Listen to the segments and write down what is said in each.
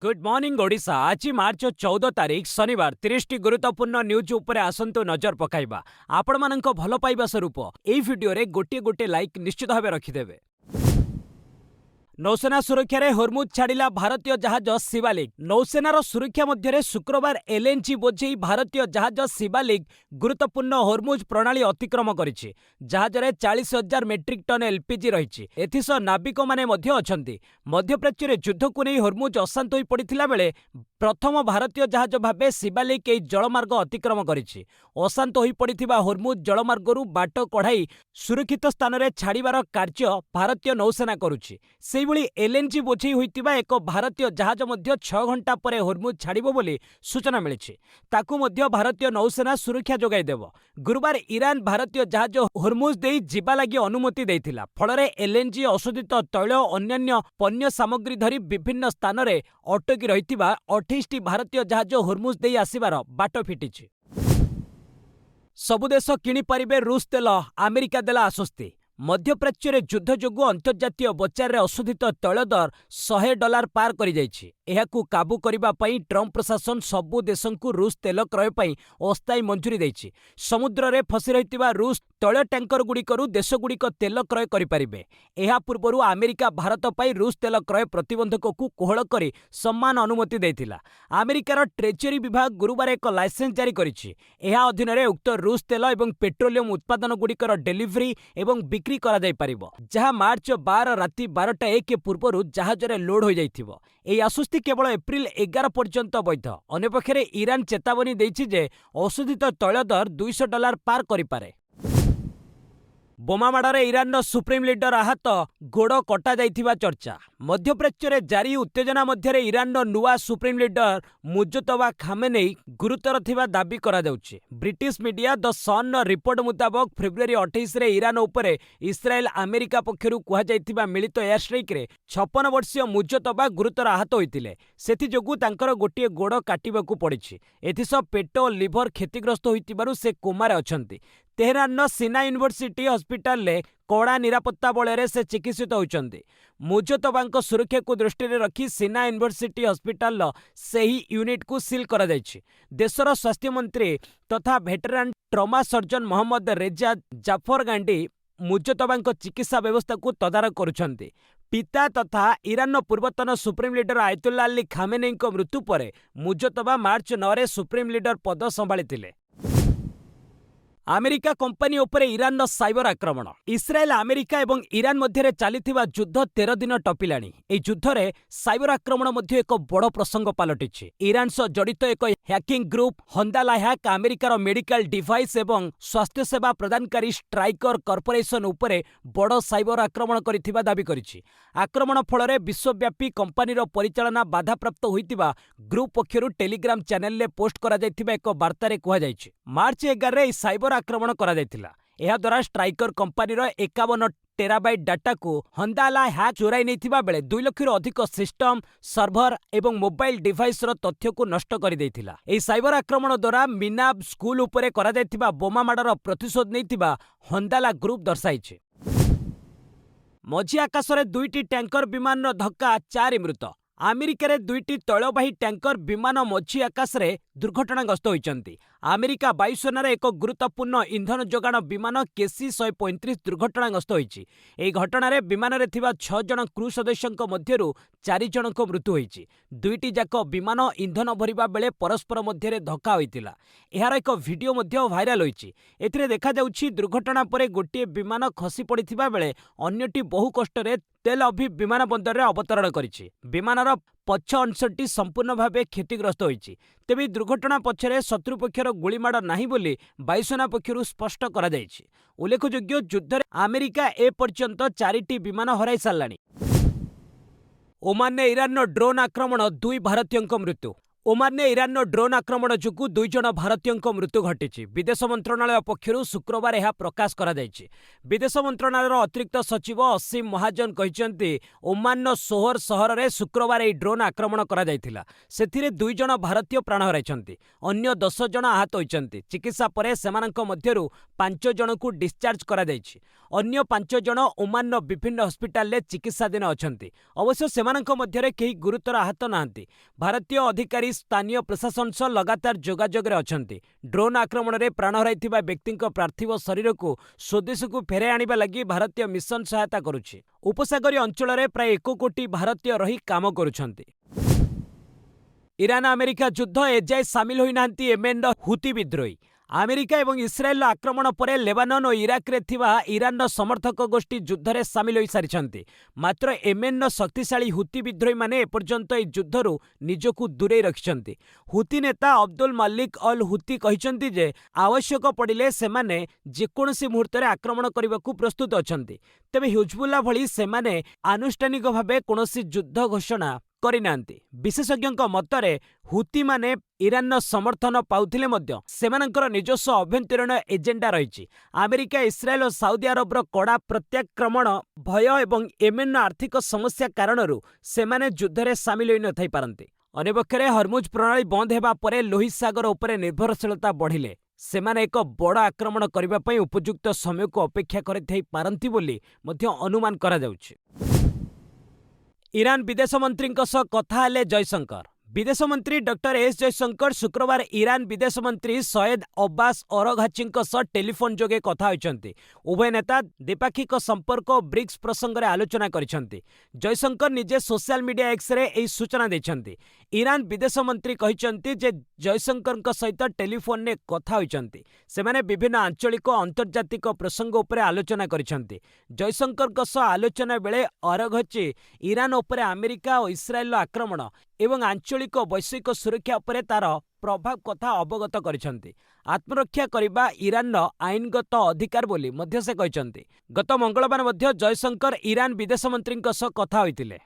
Good morning Odisha. आज मार्च 14 तारीख शनिवार 30 गुरुत्वपूर्ण न्यूज उपरे आसंतु नजर पकाइबा। आपण मानक भल पाइबा स्वरूप एई वीडियो रे गोटे गोटे लाइक निश्चित भावे रखिदेवे। नौसेना सुरक्षा रे हरमुज छाड़िला भारतीय जहाज शिवालिक। नौसेनार सुरक्षा मध्य शुक्रवार एलएनजी बोझेई भारतीय जहाज शिवालिक गुरुत्वपूर्ण हरमुज प्रणाली अतिक्रम करिछि। जहाज रे 40,000 मेट्रिक टन एलपीजी रहिछि। एथिसह नाविक माने मध्य अछंती। मध्यप्राच्य रे युद्ध को नहीं हरमुज अशांत होई पड़िथिला बेले प्रथम भारतीय जहाज भाबे शिवालिक एई जलमार्ग अतिक्रम करिछि। अशांत होई पड़िथिबा हरमुज जलमार्गरू बाट कढ़ाई सुरक्षित स्थान रे छाड़िबार कार्य भारतीय नौसेना करुछि। सेहिभଳି एलएनजी बोझेई होइतिबा एक भारतीय जहाज मध्य 6 घंटा परे हरमुज छाड़िबो बोली सूचना मिलिछि। ताकू मध्य भारतीय नौसेना सुरक्षा जोगाई देबो। गुरुवार ईरान भारतीय जहाज हरमुज देई जिबा लागि अनुमति देइथिला। फଳରେ एलएनजी अशोधित तैल अन्यान्य पण्य सामग्री धरी विभिन्न स्थान रे अटकी रहितिबा 28टी भारतीय जहाज हरमुज देई आसिबार बाट फिटिछि। सबु देश किणी पारिबे रूस तेल, अमेरिका देला आश्वस्ति। मध्यप्राच्य रे युद्ध जोगु अंतर्जातीय बजार रे अशोधित तैल दर $100 पार करि जाइछि। एहाकू काबू करिबा पई ट्रम्प प्रशासन सबु देशंकु रूस तेल क्रय पई अस्थायी मंजूरी दैछि। समुद्र रे फसी रहितिबा रूस तैल टैंकर गुड़िकरू देशगुड़िक तेल क्रय करिपारिबे। एहा पूर्वरु अमेरिका भारत पई रूस तेल क्रय प्रतिबंधककू कोहळ करी सम्मान अनुमति दैथिला। अमेरिकार ट्रेजरी विभाग गुरुवार एक लाइसेंस जारी करिछि। एहा अधीन रे उक्त रूस तेल एवं पेट्रोलियम उत्पादन गुड़िकर डेलीवरी एवं बिक्री करा जाय परिबो, जहा मार्च 12 राति 12:01 पूर्वरु जहाज रे लोड हो जाइथिबो। एई आश्वस्ति केवल एप्रिल 11 पर्यंत वैध। अन्यपक्षे ईरान चेतावनी दैछि जे अशोधित तैल दर $200 पार करिपारे। बोमामाड़े ईरान सुप्रीम लीडर आहत, गोड़ कटा जाइथिबा चर्चा। मध्यप्राच्य जारी उत्तेजना मध्य ईरान नुआ सुप्रीम लीडर मुजतबा खामेनेई गुरुतर थिबा दाबी करा जाउछि। British media the Sun report मुताबक फेब्रुआरी 28 रे ईरान उपरे इस्राएल अमेरिका पक्षरु कुहा जाइथिबा मिलित एयर स्ट्राइक रे 56 वर्षीय मुजतबा गुरुतर आहत होइतिले। सेथि जोगु तांकर गोटिए गोड़ काटिबाकू पड़िछि। एथिसह पेट और लिभर क्षतिग्रस्त होइतिबारु से कोमारे अछंती। तेहरान सीना यूनिवर्सिटी हॉस्पिटल ले कड़ा निरापत्ता बलय से चिकित्सित होइचंती। मुजतबांको सुरक्षा को दृष्टि रखी सीना यूनिवर्सिटी हॉस्पिटल सही यूनिट को सील करा जायछि। देशर स्वास्थ्य मंत्री तथा वेटरान ट्रमा सर्जन मोहम्मद रेजा जाफर गांडी मुजतबांको चिकित्सा व्यवस्था को तदारक करुछंती। पिता तथा ईरान पूर्वतन सुप्रीम लीडर आयतुल्ला अली खामेनेईଙ୍କ मृत्यु पर मुजतबा मार्च 9 रे सुप्रीम लीडर पद संभाळिथिले। अमेरिका कंपनी उपरे ईरान साइबर आक्रमण। इस्राएल अमेरिका एवं ईरान मध्य चलिथिबा युद्ध 13 दिन टपिलाणी। एई युद्ध रे साइबर आक्रमण मध्य एक बड़ प्रसंग पलटिछि। ईरान सह जड़ित एक हैकिंग ग्रुप हंदाला हैक अमेरिकार मेडिकल डिवाइस एवं स्वास्थ्य सेवा प्रदानकारी स्ट्राइकर कॉर्पोरेशन उपरे बड़ साइबर आक्रमण करिथिबा दाबी करिछि। आक्रमण फल विश्वव्यापी कंपनीर परिचालना बाधाप्राप्त होइतिबा ग्रुप पक्षरु टेलीग्राम चैनल ले पोस्ट करा जाइथिबा एक वार्ता कहा जाइछि। मार्च 11 रे साइबर आक्रमण करा जाइथिला। एहा द्वारा स्ट्राइकर कंपनीर 51 टेराबाइट डाटा को हंदाला हैक चोराई नैथिबा बेले 2 लाख अधिक सिस्टम, सर्भर एवं मोबाइल डिवाइस रो तथ्य को नष्ट कर दैथिला। एही साइबर आक्रमण द्वारा मिनाब स्कूल उपरे करा जाइथिबा बोमा माडर प्रतिशोध नैथिबा हंदाला ग्रुप दर्शाइछि। मझी आकाश रे 2टी टैंकर विमान रो धक्का, 4 मृत। अमेरिका रे 2टी तैलबाही टैंकर विमान मझी आकाश रे दुर्घटनाग्रस्त होइचंती। अमेरिका वायुसेना रे एक गुरुत्वपूर्ण इंधन जोगाण विमान KC-135 दुर्घटनाग्रस्त होइछि। एही घटना रे विमान रे थिबा 6 जण क्रू सदस्यंक मध्यरु 4 जनक मृत्यु होइछि। 2टी जाक विमान इंधन भरिबा बेले परस्पर मध्य रे धक्का होइतिला। एहार एक वीडियो मध्य भाइराल होइछि। एथिरे देखा जाउछि दुर्घटना परे गोटिए विमान खसी पड़िथिबा बेले अन्यटी बहु कष्ट रे तेल अभिव विमान बंदर रे अवतरण करिछि। विमानर पक्ष अंशटी संपूर्ण भावे क्षतिग्रस्त होइछि। तेबे दुर्घटना पछरे शत्रुपक्षर गुलीमाड़ नाही बोली वायुसेना पक्षरु स्पष्ट करा जाइछि। उल्लेखयोग्य युद्ध रे अमेरिका ए पर्यंत 4टी विमान हराई सारलाणी। ओमान ने ईरान ड्रोन आक्रमण, 2 भारतीयों मृत्यु। ओमानने इरान ड्रोन आक्रमण जोगु 2 जण भारतीयों मृत्यु घटी। विदेश मंत्रणालय पक्षर शुक्रवार यह प्रकाश करा जायछि। विदेश मंत्रणालय अतिरिक्त सचिव असीम महाजन कहते ओमान सोहर सहर में शुक्रवार यह ड्रोन आक्रमण करा जायथिला। सेथिरे 2 जण भारतीय प्राण हराइछन्ति। अन्य 10 जण आहत होइछन्ति। चिकित्सा परे सेमानंक मध्यरु 5 जण को डिस्चार्ज करा जायछि। अन्य 5 जण ओमान विभिन्न हस्पिटाल में चिकित्साधीन अछन्ति। अवश्य सेमानंक मध्यरे केही गुरुतर आहत नाहंति। भारतीय अधिकारी स्थानीय प्रशासन सह लगातार जोगाजोगरे अछन्ति। ड्रोन आक्रमण में प्राण हराइथिबा व्यक्तिंक पार्थिव शरीर को स्वदेश को फेराई आनिबा लागि भारतीय मिशन सहायता करुछि। उपसागरीय अंचल में प्राय 1 कोटी भारतीय रही काम करुछन्ति। इरान अमेरिका युद्ध एजाए सामिल होई नांती येमेन हुती विद्रोही। अमेरिका एवं इस्राएल आक्रमण पर लेबानन और इराक रे थिबा इरान समर्थक गोष्ठी युद्ध में सामिल हो सारी। मात्र येमेन शक्तिशाली हुती विद्रोही माने एपर्यंत यह युद्धरू निजकू दूरे रखिछन्ति। हुती नेता अब्दुल मालिक अल हुती कहिछन्ति जे आवश्यक पड़िले सेमाने जेकोसी मुहूर्त में आक्रमण करने प्रस्तुत अछन्ति। तेबे हिजबुल्ला भली सेमाने आनुष्ठानिक भावे कोनोसी युद्ध घोषणा करिनांती। विशेषज्ञों मतरे हुती माने इरान समर्थन पाउथिले मध्य सेमानंकर निजस्व अभ्यंतरीण एजेंडा रही। अमेरिका इस्राएल और सऊदी अरबर कड़ा प्रत्याक्रमण भय एवं येमेन आर्थिक समस्या कारणरू सेमाने युद्ध में सामिल होई नथाई पारंती। अन्यपक्षे हरमुज प्रणाली बंद हेबा परे लोहित सागर उपरे निर्भरशीलता बढ़िले सेमाने एक बड़ आक्रमण करबा पई उपयुक्त समय को अपेक्षा करिथाई पारंती बोली मध्य अनुमान करा जाउछि। इरान विदेश मंत्री कथा हेले जयशंकर। विदेश मंत्री डॉक्टर एस जयशंकर शुक्रवार इरान विदेश मंत्री सैयद अब्बास अरघाची टेलीफोन जोगे कथा होइछन्ति। उभय नेता द्विपाक्षिक संपर्क और ब्रिक्स प्रसंग में आलोचना करिछन्ति। जयशंकर निजे सोशल मीडिया एक्स रे एही सूचना दैछन्ति। इरान विदेश मंत्री कहिछन्ति जे जयशंकर सहित टेलीफोन ने कथा होइछन्ति। सेमाने विभिन्न आंचलिक और अंतर्जातिक प्रसंग उपरे आलोचना करिछन्ति। जयशंकर सह आलोचना बेले अरघची इरान उपरे अमेरिका और इस्राएल आक्रमण एवं आंचलिक वैश्विक सुरक्षा उपरे तार प्रभाव कथा अवगत करिछन्ति। आत्मरक्षा करिबा इरान आईनगत अधिकार बोली मध्य से कहिछन्ति। गत मंगलवार मध्य जयशंकर इरान विदेश मंत्री सह कथा होइतिले।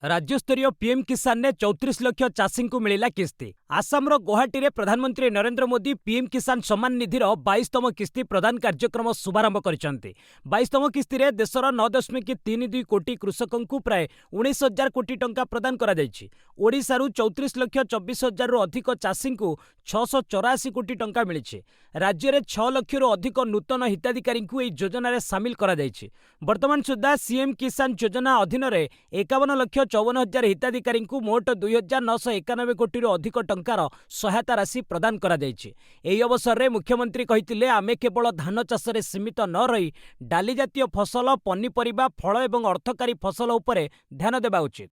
राज्यस्तरीय पीएम किसान ने 34 लाख चाषी को मिला किस्ती। आसामर गुवाहाटी रे प्रधानमंत्री नरेंद्र मोदी पीएम किसान सम्मान निधिर 22तम किस्ती प्रदान कार्यक्रम शुभारंभ करिसेंति। 22तम किस्ती रे देशर 9.32 कोटी कृषकों को प्राय 19,000 कोटी टंका प्रदान करा जायछि। ओडिशारू 34,24,000 रु अधिक चाषी को 684 कोटी टंका मिलिछि। राज्य में 6 लाख रु अधिक नूतन हिताधिकारी को यह योजना रे सामिल करा जायछि। वर्तमान सुधा सीएम किसान योजना अधीन 51,54,000 हिताधिकारी को मोट 2,991 कोटी रु अधिक टंकार सहायता राशि प्रदान करा जायछि। एही अवसर में मुख्यमंत्री कहिथिले आमे केवल धान चाष रे सीमित न रही डाली जातीय फसल, पनीपरिबा, फल एवं अर्थकारी फसल उपरे ध्यान देबा उचित।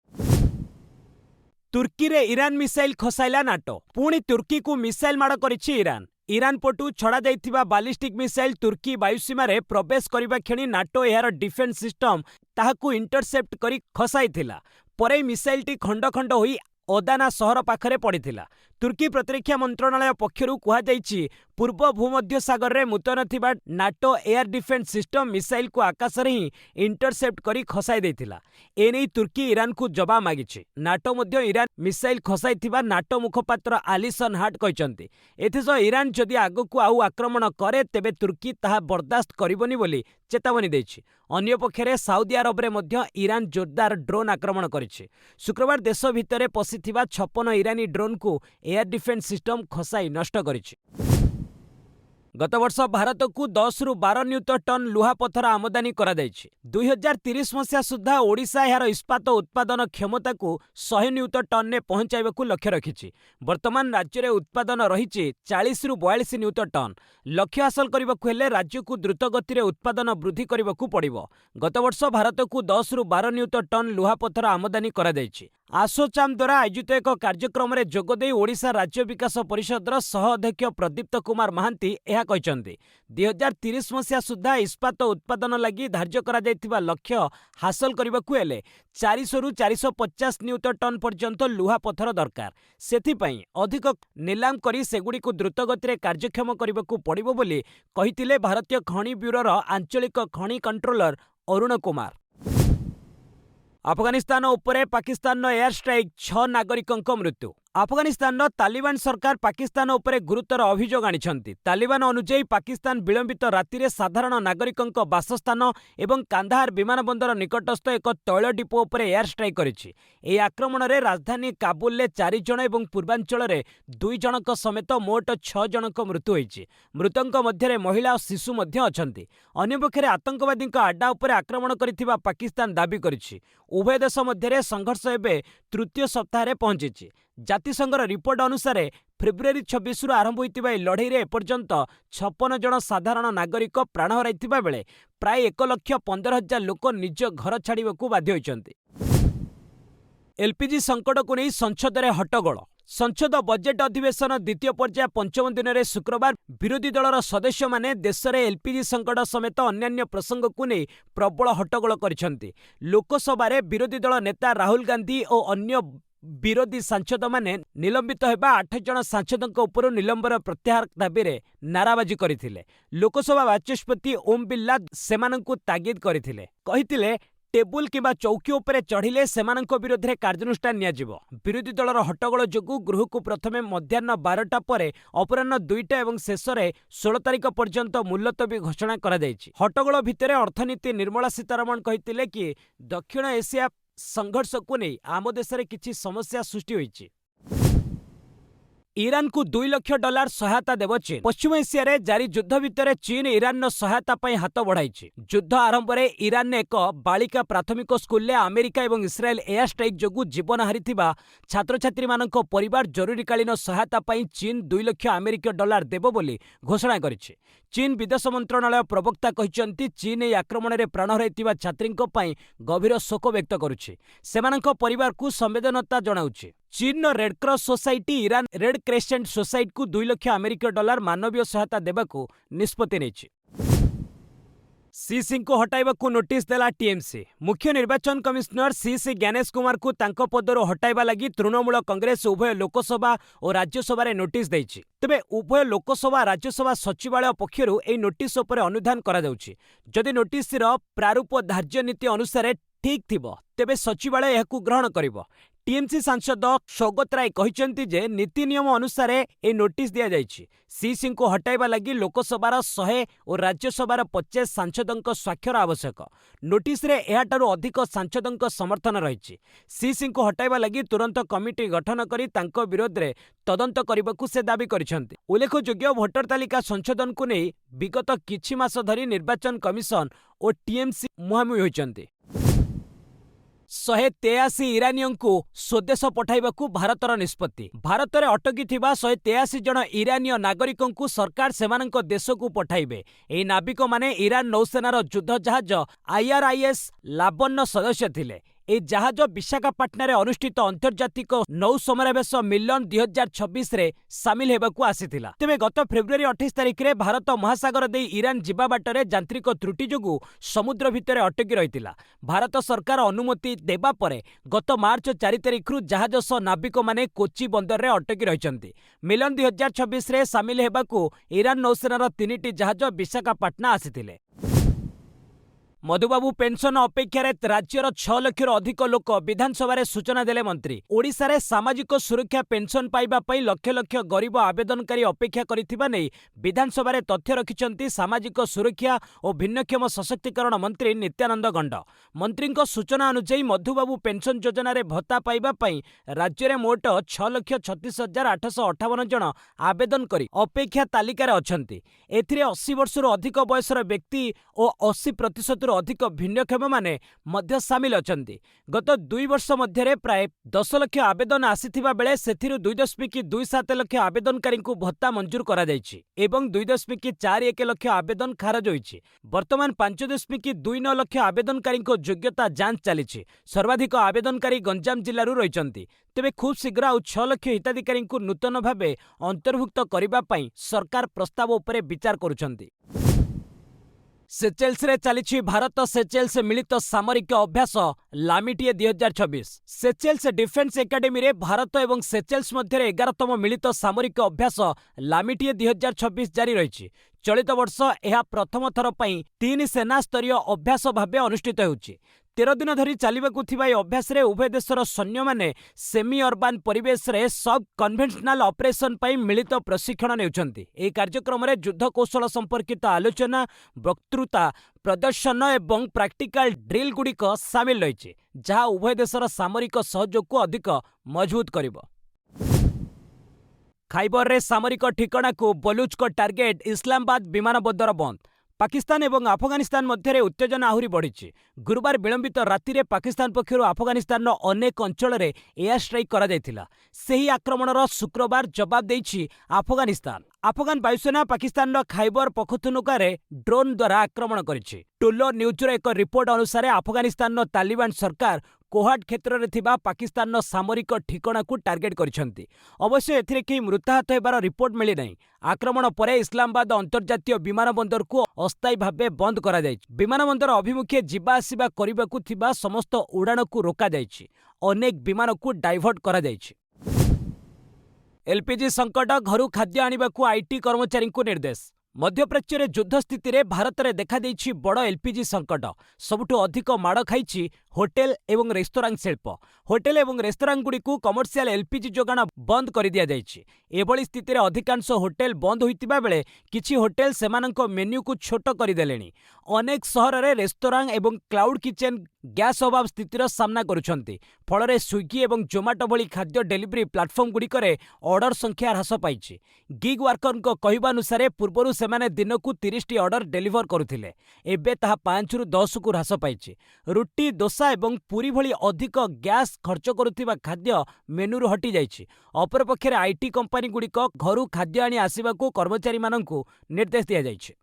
तुर्की रे ईरान मिसाइल खसाइला नाटो। पुणी तुर्की को मिसाइल माड़ करिछि ईरान। ईरान पटु छड़ा जाइथिबा बालिस्टिक मिसाइल तुर्की वायुसीमा रे प्रवेश करिबा क्षणी नाटो एहार डिफेन्स सिस्टम ताहाकू इंटरसेप्ट करी खसाइथिला। परे मिसाइलटी खंड खंड होई ओदाना सहर पाखरे पड़िथिला। तुर्की प्रतिरक्षा मंत्रणालय पक्षरु कुहा जाइछि पूर्व भूमध्य सागर रे मुतयन थिबा NATO air defence system missile को आकाश रे ही इंटरसेप्ट करी खसाई देथिला। एनै तुर्की ईरान को जवाब मागिछि। नाटो मध्य ईरान मिसाइल खसाई थिबा नाटो मुखपात्र आलिसन हाट कहिसंती। एथिस ईरान जदि आगकू आउ आक्रमण करे तेबे तुर्की ताहा बर्दाश्त करिबोनी बोली चेतावनी दैछि। अन्य पक्षरे साउदी अरब रे मध्य ईरान जोरदार ड्रोन आक्रमण करिछि। शुक्रवार देश भितरे पसिथिबा 56 ईरानी ड्रोन को एयर डिफेन्स सिस्टम खसाई नष्ट करिछि। गत वर्ष भारत को 10 रु 12 न्यूट टन लुहा पत्थर आमदानी करा जायछि। 2030 मसीहा सुधा ओडिशा यार इस्पात उत्पादन क्षमता को 100 न्यूट टन ने पहुंचाइबाकू लक्ष्य रखिछि। वर्तमान राज्य में उत्पादन रहिछि 40 रु 42 न्यूट टन। लक्ष्य हासिल करबाकू हेले राज्य को द्रुत गति रे उत्पादन वृद्धि करबाकू पड़िबो। गत वर्ष भारत को 10 रु 12 न्यूट टन लुहा पत्थर आमदानी करा जायछि। आसोचाम द्वारा आयोजित एक कार्यक्रम में जोगदे ओडिशा राज्य विकास परिषदर सह अध्यक्ष प्रदीप्त कुमार महांती यह कहते 2030 मसीहा सुधा इस्पात उत्पादन लगी धार्य करा जायतिबा लक्ष्य हासिल करबाकू हेले 400 रु 450 न्यूट टन पर्यंत लुहा पत्थर दरकार। सेथिपई अधिक निलाम करी सेगुड़ी को द्रुत गति कार्यक्षम करबाकू पड़िबो बोली कहिथिले भारतीय खनि ब्यूरोर आंचलिक खनि कंट्रोलर अरुण कुमार। अफगानिस्तान उपरे पाकिस्तान एयर स्ट्राइक 6 नागरिकों मृत्यु। अफगानिस्तान तालिबान सरकार पाकिस्तान उपरे गुरुतर अभियोग आनिछंती। तालिबान अनुଯାयୀ पाकिस्तान विलंबित राति रे साधारण नागरिकों बासस्थान एवं कांधार विमानबंदर निकटस्थ एक तैल डिपो उपरे एयर स्ट्राइक करिछि। एही आक्रमण रे राजधानी काबुल ले 4 जण एवं पूर्वांचल रे 2 जनक समेत मोट 6 जनक मृत्यु होइछि। मृतक मध्य महिला और शिशु मध्य अछंती। अन्यपक्षे आतंकवादी आड्डा उपरे आक्रमण करिथिबा पाकिस्तान दाबी करिछि। उभय देश मध्य संघर्ष एवं तृतीय सप्ताह पहुंची। जातिसंघर रिपोर्ट अनुसार फेब्रुआरी 26 रु आरंभ होइतिबा लड़ाई रे एपर्यंत 56 जन साधारण नागरिक प्राण हराइथिबा बेले प्राय 1,15,000 लोक निज घर छाड़िबाकू बाध्य होइछन्ति। एलपीजी संकट को नहीं संसद में हट्टगोल। संसद बजेट अधिवेशन द्वितीय पर्याय पंचम दिन में शुक्रवार विरोधी दलर सदस्य माने देश में एलपीजी संकट समेत अन्यान्य प्रसंग को नहीं प्रबल हट्टगोल करिसेंति। लोकसभा रे विरोधी दल नेता राहुल गांधी और अन्य विरोधी सांसद माने निलंबित होगा 8 जन सांसदों उपर निलंबन प्रत्याहार दाबी रे नाराबाजी करथिले। लोकसभा बाचस्पति ओम बिर्ला सेमानंकु तागिद करथिले, कहिथिले टेबुल किंबा चौकी उपरे चढ़िले सेमानंक विरोध में कार्यानुष्ठान नियाजिबो। विरोधी दलर हट्टगोल जोगु गृह को प्रथमे मध्याह्न 12टा पर अपराह्न 2टा और शेष में 16 तारिख पर्यंत मुलतवी घोषणा करा जायछि। हट्टगोल भितर अर्थनीति निर्मला सीतारमण कहिथिले कि दक्षिण एशिया संघर्ष को नहीं आम देश में किछि समस्या सृष्टि होइछि। ईरान को $2 लाख सहायता देव चीन। पश्चिम एशिया रे जारी युद्ध भितर चीन ईरान सहायता पाई हाथ बढ़ाई। युद्ध आरंभ में ईरान ने एक बालिका प्राथमिक स्कूल अमेरिका और इस्राएल एयर स्ट्राइक जोगु जीवन हारिथिबा छात्र छात्री मानक परिवार जरूरीकालीन सहायता पाई चीन $2 लाख देव बोली घोषणा करिछि। चीन विदेश मंत्रणालय प्रवक्ता कहिसंती चीन ए आक्रमण में प्राण हराइथिबा छात्रींक पाई गभीर शोक व्यक्त करुछि। सेमानक परिवार को संवेदनता जणाउछि। चीन Red Cross society Iran red crescent society को $2 लाख मानवीय सहायता देबाकू निष्पत्ति नेछि। सीसी को हटाइबाकू नोटिस देला टीएमसी। मुख्य निर्वाचन कमिश्नर सीसी ज्ञानेश कुमार को तांको पदरु हटाइबा लागि तृणमूल कांग्रेस उभय लोकसभा और राज्यसभा रे नोटिस दैछि। तेबे उभय लोकसभा राज्यसभा सचिवालय पक्षरु एई नोटिस उपरे अनुधान करा जाउछि। जदि नोटिस रो प्रारूप धार्य नीति अनुसार ठीक थिबो तेबे सचिवालय एहाकू ग्रहण करिवो। टीएमसी सांसद सौगत राय कहिसेंति जे नीति नियम अनुसार ए नोटिस दिया जाइछि। सीसी को हटाइबा लागि लोकसभार 100 और राज्यसभार 50 सांसदों स्वाक्षर आवश्यक। नोटिस रे एहाटारु अधिक सांसदों समर्थन रहिछि। सीसी को हटाइबा लागि तुरंत कमिटी गठन करी तांको विरोध रे तदंत करबाकू से दाबी करिसेंति। उल्लेखयोग्य भोटर तालिका संशोधन को नहीं विगत किछि मास धरी निर्वाचन कमिशन और टीएमसी मुहांमुही होइछन्ति। 183 ईरानियों को स्वदेश पठाइबाकू भारतर निष्पत्ति। भारत में अटकी 183 जन ईरानीय नागरिकों को सरकार सेमानक देश को पठाइबे। एही नाविक माने ईरान नौसेनार युद्ध जहाज IRIS लाबन्न सदस्य थिले। ए जहाज विशाखापाटना रे अनुष्ठित अंतर्जातिक नौ समावेश मिलन 2026 रे सामिल हेबाकू आसीथिला। तेबे गत फेब्रुआरी 28 तारिख रे भारत महासागर दे ईरान जिबा बाटरे यांत्रिक त्रुटि जोगु समुद्र भितर अटकी रहितिला। भारत सरकार अनुमति देबा परे गत मार्च 4 तारिख रु जहाज सह नाविक माने कोची बंदर रे अटकी रहिचंती। मिलन 2026 रे सामिल हेबाकू ईरान नौसेनार 3टी जहाज विशाखापाटना आसीथिले। मधुबाबू पेंशन अपेक्षार राज्यर 6 लाख अधिक लोक विधानसभा सूचना देले मंत्री। ओडिशा रे सामाजिक सुरक्षा पेंशन पाइबा पई लक्ष लक्ष गरीब आवेदनकारी अपेक्षा करिथिबा नै विधानसभा रे तथ्य रखिचंती सामाजिक सुरक्षा और भिन्नक्षम सशक्तिकरण मंत्री नित्यानंद गंड। मंत्री सूचना अनुसार मधुबाबू पेंशन योजना रे भत्ता पाइबा पई राज्य रे मोट 6,36,858 जन आवेदन करी अपेक्षा तालिकार अछंती। एथिरे 80 वर्ष अधिक बयसर व्यक्ति और 80% अधिक भिन्नक्षम माने मध्य सामिल अछंती। गत 2 वर्ष मध्य प्राय 10 लाख आवेदन आसीथिबा बेले सेथिरु 2.27 लाख आवेदनकारी को भत्ता मंजूर करा जायछि एवं 2.41 लाख आवेदन खारज होइछि। वर्तमान 5.29 लाख आवेदनकारी को योग्यता जांच चलिछि। सर्वाधिक आवेदनकारी गंजाम जिल्लारू रहिचंती। तेबे खूब शीघ्र आउ 6 लाख हिताधिकारी को नूतन भावे अंतर्भुक्त करिबा पई सरकार प्रस्ताव उपरे विचार करुछंती। सेचेल्स रे चली भारत सेचेल्स मिलित सामरिक अभ्यास लामिटिए 2026। सेचेल्स डिफेंस एकेडमी रे भारत एवं सेचेल्स मध्य 11तम मिलित सामरिक अभ्यास लामिटिए 2026 जारी रही। चलित वर्ष यह प्रथम थर पई 3 सेना स्तरीय अभ्यास भावे अनुष्ठित होउछि। 13 दिन धरी चलिबाकु थिबा ए अभ्यास रे उभय देशर सैन्य माने सेमी अर्बान परिवेश रे सब कन्वेंशनल ऑपरेशन पई मिलित प्रशिक्षण नेउछंती। ए कार्यक्रम रे युद्ध कौशल संपर्कित आलोचना, वक्तृता, प्रदर्शन एवं प्रैक्टिकल ड्रिल गुड़िक सामिल रही, जहाँ उभय देशर सामरिक सहयोग को अधिक मजबूत करिबो। खाइबर रे सामरिक ठिकाना को बलूच को टार्गेट इस्लामाबाद विमान बंदर बंद। पाकिस्तान एवं अफगानिस्तान मध्य उत्तेजना आहुरी बढ़ी। गुरुवार विलंबित राति रे पाकिस्तान पक्षर अफगानिस्तान अनेक अंचल रे एयर स्ट्राइक करा जायतिला। सेही आक्रमणर शुक्रवार जवाब देइछि अफगानिस्तान। अफगान वायुसेना पाकिस्तान खाइबर पखतुनुका रे ड्रोन द्वारा आक्रमण करिछि। टुल्लो न्यूजर एक रिपोर्ट अनुसार अफगानिस्तान तालिबान सरकार कोहाट क्षेत्र में थिबा पाकिस्तान सामरिक ठिकाना को टार्गेट करिसेंती। अवश्य एथिरे केही मृताहत हेबार रिपोर्ट मिली नहीं। आक्रमण पर इस्लामाबाद अंतर्जातीय विमान बंदर को अस्थायी भावे बंद करा जायछि। विमान बंदर अभिमुखे जिबा आसिबा करिबाकु थिबा समस्त उड़ान को रोका जायछि। अनेक विमान को डाइवर्ट करा जायछि। एलपीजी संकट, घरु खाद्य आनिबाकु आईटी कर्मचारी को निर्देश। मध्यप्राच्य युद्ध स्थिति रे भारत में देखा देइछि बड़ एलपीजी संकट। सबुठु अधिक माड़ खाइछि होटेल एवं रेस्तोरां शिल्प। होटेल एवं रेस्तोरां गुड़ी को कमर्शियल एलपीजी जोगाण बंद कर दिया जाइछि। एभली स्थिति रे अधिकांश होटेल बंद होइतिबा बेले किछि होटेल सेमानंक मेन्यू को छोट करदेलेनि। अनेक सहर रे रेस्तोरां एवं क्लाउड किचेन गैस अभाव स्थितिर सामना करुछंती। फल स्विगी एवं जोमाटो भली खाद्य डेलीवरी प्लाटफर्म गुड़िकरे ऑर्डर संख्या ह्रास पाइछि। गिग वर्कर कहवानुसार पूर्वरु सेमाने दिनकू 30टी ऑर्डर डेलीवर करुथिले, एबे ताहा 5 रु 10 को ह्रास पाइछि। रुटी, डोसा एवं पूरी भली अधिक गैस खर्च करुथिबा खाद्य मेन्यूरु हटि जाइछि। अपरपक्षे आईटी कंपनी गुड़िक घरु खाद्य आनी आसिबाकू कर्मचारी माननकू निर्देश दिया जाइछि।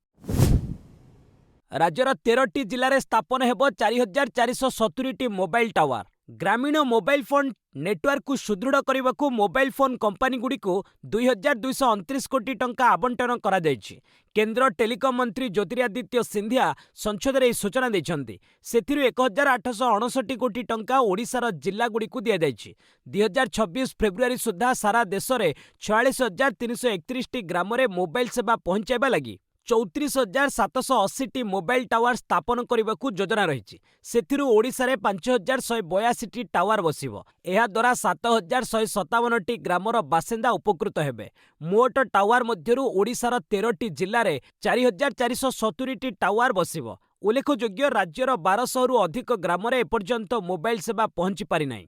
राज्यर 13टी जिले में स्थापन हेब 4470टी मोबाइल टावर। ग्रामीण मोबाइल फोन नेटवर्क को सुदृढ़ करने को मोबाइल फोन कंपनी गुड़ी को 2229 कोटी टंका आवंटन करा जायछि। केंद्र टेलिकम मंत्री ज्योतिरादित्य सिंधिया संसद में सूचना देइछन्ति। सेथिरु 1859 कोटी टंका ओडिशार जिला गुड़ी को दिया जायछि। 2026 फेब्रुआरी सुधा सारा देश में 46,331 ग्राम रे मोबाइल सेवा पहुंचाइबा लगी 34,780टी मोबाइल टावर स्थापन करने योजना रही। सेथिरु ओडिशा रे 5,182टी टावर बसिबो। एहा द्वारा 7,157टी ग्रामर बासिंदा उपकृत हेबे। मोट टावर मध्यरु ओडिशार 13टी जिल्ला रे 4,470टी टावर बसिबो। उल्लेखयोग्य राज्यर 1200 रु अधिक ग्राम रे एपर्यंत मोबाइल सेवा पहुंची पारि नाही।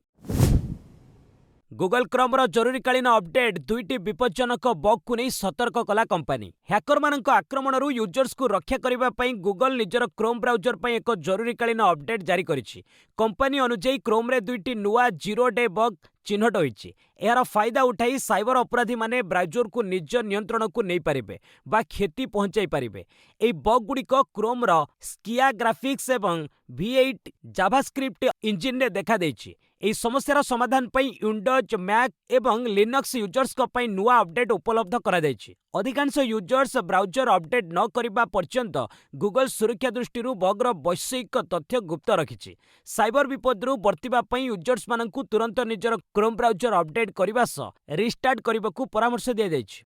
गूगल क्रोम जरूरीकालीन अपडेट, 2टी विपज्जनक बग को नहीं सतर्क कला कंपनी। हैकर मानक आक्रमणरू यूजर्स को रक्षा करने पर गूगल निजर क्रोम ब्राउजर पर एक जरूरीकालीन अपडेट जारी करिछि। कंपनी अनुसार क्रोम रे 2टी नुआ 0-डे बग चिन्हट होइछि। यार फायदा उठाई साइबर अपराधी माने ब्राउजर को निज नियंत्रण को नहीं पारिबे बा क्षति पहुंचाई पारिबे। एई बग गुड़िक क्रोम रो स्किया ग्राफिक्स एवं V8 जावास्क्रिप्ट इंजिन रे देखा देइछि। एई समस्यार समाधान पई विंडोज, मैक एवं लिनक्स यूजर्स को पई नुआ अपडेट उपलब्ध करा जाइछि। अधिकांश यूजर्स ब्राउजर अपडेट न करिबा पर्यंत गूगल सुरक्षा दृष्टि बग्र वैश्विक तथ्य गुप्त रखिछि। साइबर विपदरू बर्तिबा पई यूजर्स माननकु तुरंत निजर क्रोम ब्राउजर अपडेट करिबा सह रिस्टार्ट करबाकू परामर्श दिया जाइछि।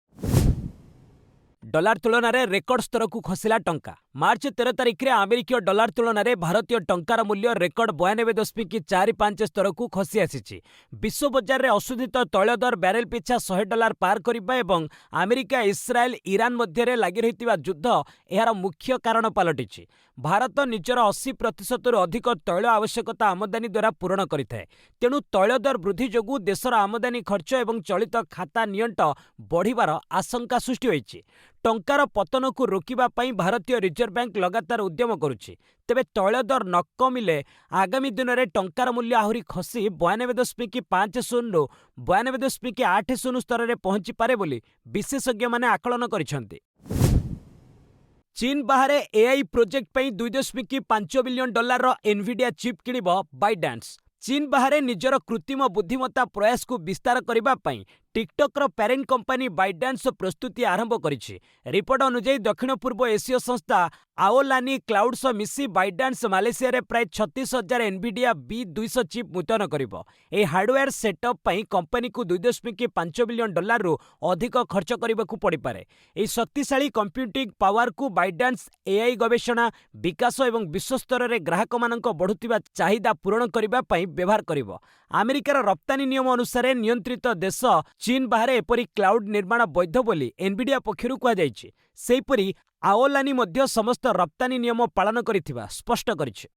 डॉलर तुलन में रेकर्ड स्तर को खसिला टंका। मार्च 13 तारिख में अमेरिकीय डॉलर तुलन में भारतीय टंकार मूल्य रेकर्ड 92.45 स्तर को खसी आसी। विश्व बजार में अशोधित तैल दर बैरेल पिछा $100 पार करने एवं अमेरिका, इस्राएल, ईरान मध्य लगी रही युद्ध यार मुख्य कारण पलटि। भारत निजर 80% अधिक तैल आवश्यकता आमदानी द्वारा पूरण करिଥାଏ। तेणु तैल दर वृद्धि जोगु देशर आमदानी खर्च एवं चलित खाता नियंट बढ़िबार आशंका सृष्टि होइछि। टंकार पतन को रोकिबा पई भारतीय रिजर्व बैंक लगातार उद्यम करुछि। तेबे तैल दर न कमिले आगामी दिन में टंकार मूल्य आहुरी खसी 92.50 रु 92.80 स्तर में पहुंची पारे बोली विशेषज्ञ माने आकलन करिसेंति। चीन बाहर एआई प्रोजेक्ट पई $2.5 बिलियन एनविडिया चिप किणिब बाइडांस। चीन बाहर निजर कृत्रिम बुद्धिमत्ता प्रयास को विस्तार करने टिकटकर प्यारेंट कंपनी बाइडान्स प्रस्तुति आरंभ करिछि। रिपोर्ट अनुसार दक्षिण पूर्व एसीय संस्था आओलानी क्लाउड सह मिसी बाइडान्स मालेशिया रे प्राय 36,000 एनविडिया B200 चिप मुतयन करिबो। ए हार्डवेयर सेटअप पई कंपनी को $2.5 बिलियन रु अधिक खर्च करबाकू पड़ी पारे। ए शक्तिशाली कंप्यूटिंग पावर को बाइडान्स एआई गवेषणा विकास एवं विश्वस्तर रे ग्राहक मानक बढ़ुतिबा चाहिदा पूरण करबा पई व्यवहार करिबो। अमेरिकार रप्तानी नियम अनुसार नियंत्रित देश चीन बाहर एपरी क्लाउड निर्माण वैध बोली एनविडिया पक्षरु कहा जायछि। सेहीपरि आओलानी मध्य समस्त रप्तानी नियम पालन करिथिबा स्पष्ट करिछि।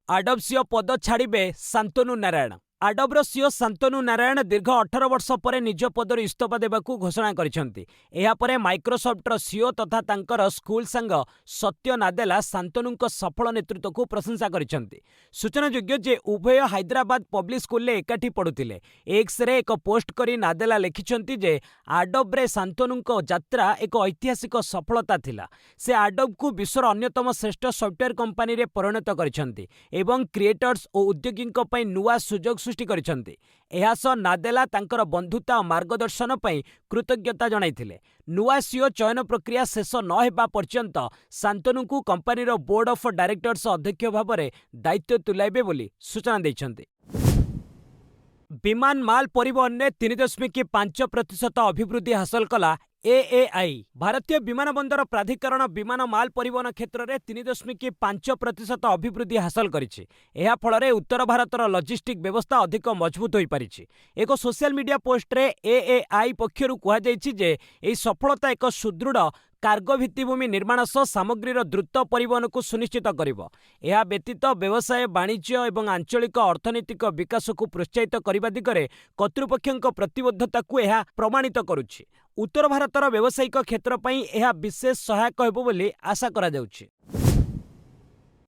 आडब सीओ पद छाड़िबे शांतनु नारायण। आडबर सीओ शांतनु नारायण दीर्घ 18 वर्ष पर निज पदर इस्तीफा देबाकू घोषणा करिसेंति। एहा परे माइक्रोसॉफ्टर सीओ तथा तांकर स्कूल संग सत्य नादेला शांतनुଙ୍କ सफल नेतृत्व को प्रशंसा करिसेंति। सूचनायोग्य जे उभय हैदराबाद पब्लिक स्कूल ले एकाठी पढुतिले। एक्स रे एक पोस्ट करी नादेला लिखिसेंति जे आडब रे शांतनुଙ୍କ यात्रा एक ऐतिहासिक सफलता थिला। से आडब को विश्वर अन्यतम श्रेष्ठ सॉफ्टवेयर कंपनी रे परिणत करिसेंति एवं क्रिएटर्स और उद्योगीଙ୍କ पई नुवा सुजोग सृष्टि करिसेंति। एहा सह नादेला तांकर बंधुता और मार्गदर्शन पई कृतज्ञता जणाइथिले। नुआ सीओ चयन प्रक्रिया शेष न हेबा पर्यंत शांतनुଙ୍କୁ कंपनीर बोर्ड ऑफ डायरेक्टर्स अध्यक्ष भाବରେ दायित्व तुलाइबे बोली सूचना दैछन्ति। विमान माल परिवहन ने 3.5% अभिवृद्धि हासिल कला एएआई। भारतीय विमान बंदर प्राधिकरण विमान माल परिवहन क्षेत्र में 3.5% अभिवृद्धि हासिल करिछि। एहा फଳରେ उत्तर भारतर लॉजिस्टिक व्यवस्था अधिक मजबूत होई पारिछि। एक सोशल मीडिया पोस्ट रे एएआई पक्षरु कहा जायछि जे एही सफलता एक सुदृढ़ कार्गो भित्तिभूमि निर्माण सह सामग्रीर द्रुत परिवहन को सुनिश्चित करिब। एहा व्यतीत व्यवसाय वाणिज्य एवं आंचलिक अर्थनैतिक विकास को प्रोत्साहित करबा दिगरे कर्तृपक्षक प्रतिबद्धता को एहा प्रमाणित करुछि। उत्तर भारतर व्यावसायिक क्षेत्र पई एहा विशेष सहायक हेबो बोली आशा करा जाउछि।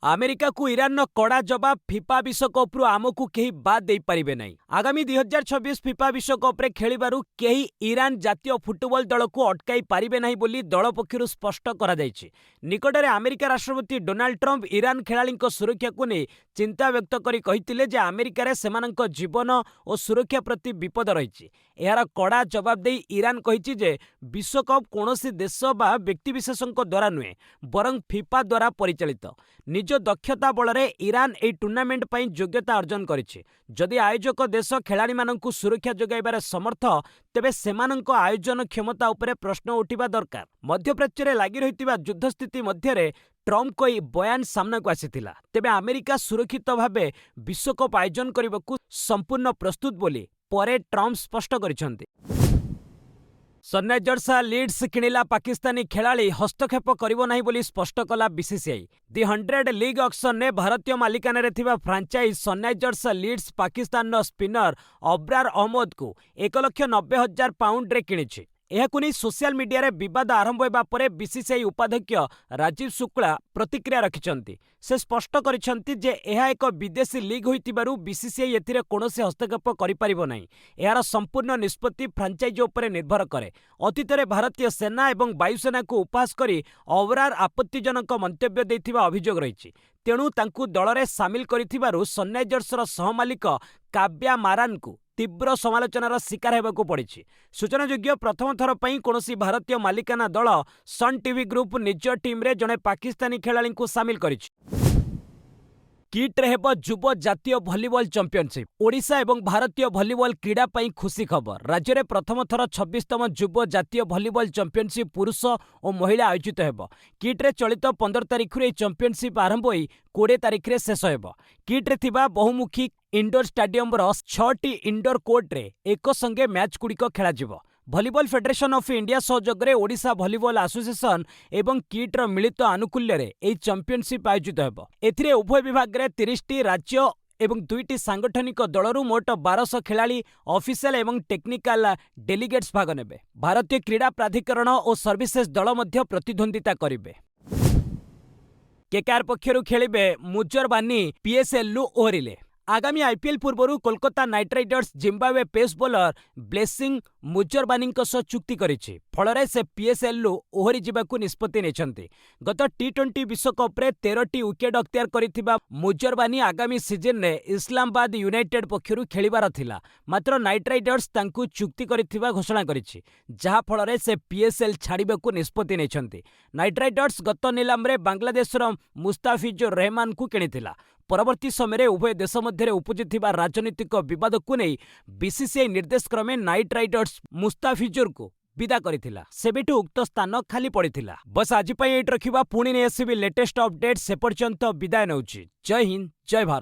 अमेरिका को ईरान नो कड़ा जवाब फिफा विश्वकप रु आमको केही बाद दे पारिबे नहीं। आगामी 2026 फिफा विश्वकप रे खेलिबारु केही ईरान जातीय फुटबॉल दल को अटकाई पारिबे नहीं बोली दल पक्षरु स्पष्ट करा जायछि। निकटरे अमेरिका राष्ट्रपति डोनाल्ड ट्रम्प ईरान खेलाड़ीଙ୍କ सुरक्षा को नै चिंता व्यक्त करी कहितिले जे अमेरिका रे सेमानଙ୍କ जीवन और सुरक्षा प्रति विपद रहिछि। एहार कड़ा जवाब दे ईरान कहिछि जे विश्वकप कोनोसी देश बा व्यक्तिविशेषଙ୍କ द्वारा नुहे बरं फिफा द्वारा परिचालित। निज दक्षता बल रे ईरान ए टूर्नामेंट पई योग्यता अर्जन करिछि। जदि आयोजक देश खेलाड़ी माननकु सुरक्षा जोगाइबार समर्थ तेबे सेमाननक आयोजन क्षमता उपरे प्रश्न उठिबा दरकार। मध्यप्राच्य रे लागि रहितिबा युद्ध स्थिति मध्य रे ट्रम्प कोई बयान सामना को आसीथिला। तेबे अमेरिका सुरक्षित भावे विश्वकप आयोजन करबाकू संपूर्ण प्रस्तुत बोली परे ट्रम्प स्पष्ट करिसेंति। सनराइजर्स लीड्स किणिला पाकिस्तानी खेलाड़ी हस्तक्षेप करिबो नाही बोली स्पष्ट कला बीसीसीआई। दि 100 लीग ऑक्शन ने भारतीय मालिकाना रे थिबा फ्रांचाइज सनराइजर्स लीड्स पाकिस्तान नो स्पिनर अब्रार अहमद को 1,90,000 पाउंड रे किणिछि। एहाकु नै सोशल मीडिया रे विवाद आरंभ हेबा परे बीसीसीआई उपाध्यक्ष राजीव शुक्ला प्रतिक्रिया रखिछन्ति। से स्पष्ट करिछन्ति जे एहा एक विदेशी लीग होइतिबारु बीसीसीआई एथिरे कोनोसी हस्तक्षेप करि परिबो नाही। एहार संपूर्ण निष्पत्ति फ्रांचाइज उपरे निर्भर करे। अतीतरे भारतीय सेना एवं वायुसेना को उपहास करी अब्रार आपत्तिजनक मंतव्य दैथिबा अभियोग रहिछि। तेणु तांकु दलरे सामिल करिथिबारु सनराइजर्सर सहमालिक काव्या मारान को तीव्र समालोचनार शिकार हेबाकू पड़िछि। सूचनायोग्य प्रथम थर पई कोनोसी भारतीय मालिकाना दल सन टीवी ग्रुप निज टीम रे जणे पाकिस्तानी खेलाड़ी को सामिल करिछि। किट्रे हेब युव जातीय भलीबॉल चैंपियनशिप। ओडिशा एवं भारतीय भलीबॉल क्रीड़ा पई खुशी खबर। राज्य में प्रथम थर 26तम युव जातीय भलीबॉल चैंपियनशिप पुरुष और महिला आयोजित हेब। किट्रे चलित 15 तारिख रे चैंपियनशिप आरंभ होई 20 तारिख रे शेष हेब। किट्रे थिबा बहुमुखी इंडोर स्टाडियम 6टी इंडोर कोर्ट रे एक संगे मैच गुड़िक खेला जिवो। भलीबॉल फेडरेशन ऑफ इंडिया सहयोग रे ओडिशा भलीबॉल एसोसिएशन एवं किट्र मिलित आनुकूल्य रे एई चैंपियनशिप आयोजित हेब। एथिरे उभय विभाग रे 30टी राज्य एवं 2टी सांगठनिक दलरू मोट 1200 खेलाड़ी ऑफिशियल एवं टेक्निकल डेलीगेट्स भाग नेबे। भारतीय क्रीड़ा प्राधिकरण और सर्विसेज दल मध्य प्रतिद्वंदिता करिवे। केकेआर पक्षरु खेलिबे मुजर बानी पीएसएल लु ओहरिले। आगामी आईपीएल पूर्व Kolkata Knight Riders Zimbabwe pace bowler Blessing Muzarabani सह चुक्ति करिछि। फल से पीएसएल ओहरी जिबाकु निष्पत्ति नेछन्ति। गत टी20 विश्वकप रे 13टी विकेट अख्तियार करिथिबा मुजरबानी आगामी सीजन रे इस्लामाबाद यूनाइटेड पक्षरु खेलिबार थिला। मात्र नाइट राइडर्स तांकु चुक्ति करिथिबा घोषणा करिछि, जहा फल से पीएसएल छाड़िबाकु निष्पत्ति नेछन्ति। नाइट राइडर्स गत नीलाम रे बांग्लादेशर मुस्ताफिजुर रहमान को किनिथिला। परवर्ती समय उभय देश मध्य उपजिथिबा राजनीतिक विवाद को नहीं बीसीसीआई निर्देश क्रमे नाइट राइडर्स मुस्ताफिजुर को विदा करिथिला। सेबेठु उक्त स्थान खाली पड़िथिला। बस आज पई एट रखिबा, पुणी नहीं आसीबी लेटेस्ट अपडेट। से पर्यंत विदाय नउछि। जय हिंद, जय भारत।